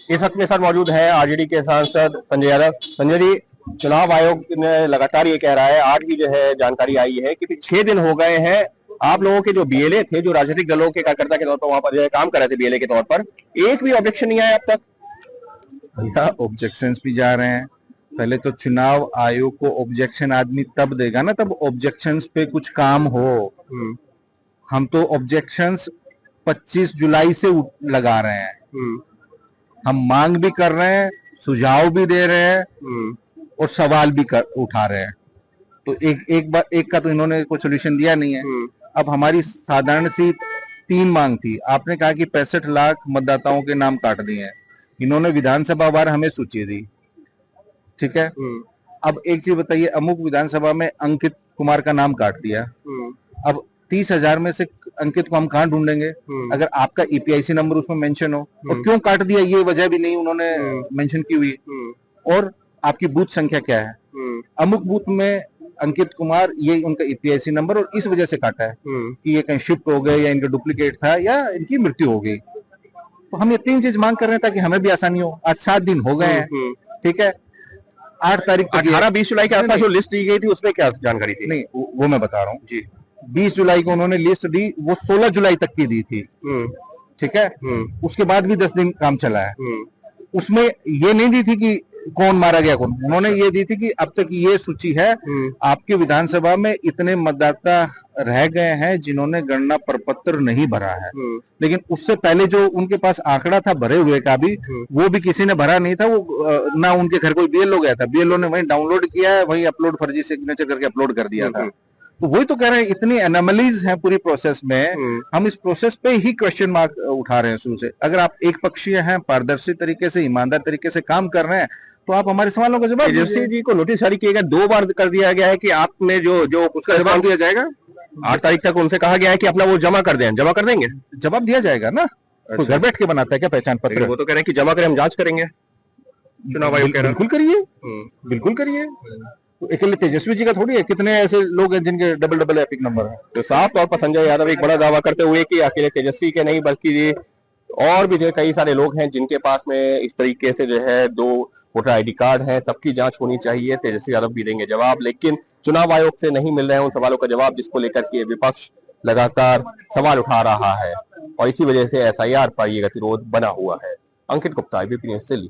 इस वक्त मेरे साथ मौजूद है आरजेडी के सांसद संजय यादव। संजय जी, चुनाव आयोग ने लगातार ये कह रहा है, आज भी जो है जानकारी आई है कि 6 दिन हो गए हैं आप लोगों के जो बीएलए थे, जो राजनीतिक दलों के कार्यकर्ता के तौर पर वहां पर जो है काम कर रहे थे बीएलए के तौर पर, एक भी ऑब्जेक्शन नहीं आया अब तक। भैया ऑब्जेक्शंस भी जा रहे हैं। पहले तो चुनाव आयोग को ऑब्जेक्शन आदमी तब देगा ना, तब ऑब्जेक्शंस पे कुछ काम हो। हम तो ऑब्जेक्शंस 25 जुलाई से लगा रहे हैं। हम मांग भी कर रहे हैं, सुझाव भी दे रहे हैं और सवाल भी उठा रहे हैं। तो एक का तो इन्होंने कोई सोल्यूशन दिया नहीं है। अब हमारी साधारण सी 3 मांग थी। आपने कहा कि 65 लाख मतदाताओं के नाम काट दिए हैं। इन्होंने विधानसभा वार हमें सूची दी, ठीक है। अब एक चीज बताइए, अमुक विधानसभा में अंकित कुमार का नाम काट दिया। अब 30,000 में से अंकित को हम कहां ढूंढेंगे अगर आपका ईपीआईसी नंबर उसमें मेंशन हो? और क्यों काट दिया ये वजह भी नहीं उन्होंने मेंशन की हुई। और आपकी बूथ संख्या क्या है? अमुक बूथ में अंकित कुमार, ये उनका ईपीआईसी नंबर, और इस वजह से काटा है कि ये कहीं शिफ्ट हो गए या इनका डुप्लीकेट था या इनकी मृत्यु हो गई। तो हम ये 3 चीज मांग कर रहे हैं ताकि हमें भी आसानी हो। आज 7 दिन हो गए हैं, ठीक है। 8 तारीख 18-20 जुलाई के आसपास जो लिस्ट दी गई थी उसमें क्या जानकारी थी? नहीं, वो मैं बता रहा हूँ जी। 20 जुलाई को उन्होंने लिस्ट दी, वो 16 जुलाई तक की दी थी, ठीक है। उसके बाद भी 10 दिन काम चला है। उसमें ये नहीं दी थी कि कौन मारा गया कौन, उन्होंने ये दी थी कि अब तक ये सूची है, आपकी विधानसभा में इतने मतदाता रह गए हैं जिन्होंने गणना प्रपत्र नहीं भरा है। लेकिन उससे पहले जो उनके पास आंकड़ा था भरे हुए का भी, वो भी किसी ने भरा नहीं था। वो ना उनके घर कोई बीएलओ गया था, बीएलओ ने वहीं डाउनलोड किया है, वहीं अपलोड, फर्जी सिग्नेचर करके अपलोड कर दिया था। तो वही तो कह रहे हैं, इतनी एनोमलीज हैं पूरी प्रोसेस में। हम इस प्रोसेस पे ही क्वेश्चन मार्क उठा रहे हैं शुरू से। अगर आप एक पक्षीय हैं, पारदर्शी तरीके से, ईमानदार तरीके से काम कर रहे हैं, तो आप हमारे सवालों का जवाब तेजस्वी जी को नोटिस जारी किया गया, 2 बार कर दिया गया है कि आपने जो उसका जवाब दिया जाएगा। 8 तारीख तक उनसे कहा गया है कि अपना वो जमा कर दें। जमा कर देंगे? जवाब दिया जाएगा ना। तो घर बैठ के बनाता है क्या पहचान पत्र? वो तो कह रहे हैं कि जमा करें, हम जांच करेंगे। चुनाव आयोग कह रहा है बिल्कुल करिए, बिल्कुल करिए। तो अकेले तेजस्वी जी का थोड़ी है, कितने ऐसे लोग हैं जिनके डबल एपिक नंबर है। तो साफ तौर पर संजय यादव एक बड़ा दावा करते हुए कि अकेले तेजस्वी के नहीं बल्कि और भी जो कई सारे लोग हैं जिनके पास में इस तरीके से जो है 2 वोटर आईडी कार्ड है, सबकी जांच होनी चाहिए। तेजस्वी यादव भी देंगे जवाब, लेकिन चुनाव आयोग से नहीं मिल रहे हैं उन सवालों का जवाब जिसको लेकर के विपक्ष लगातार सवाल उठा रहा है, और इसी वजह से एसआईआर पर यह गतिरोध बना हुआ है। अंकित गुप्ता, एबीपी न्यूज़ दिल्ली।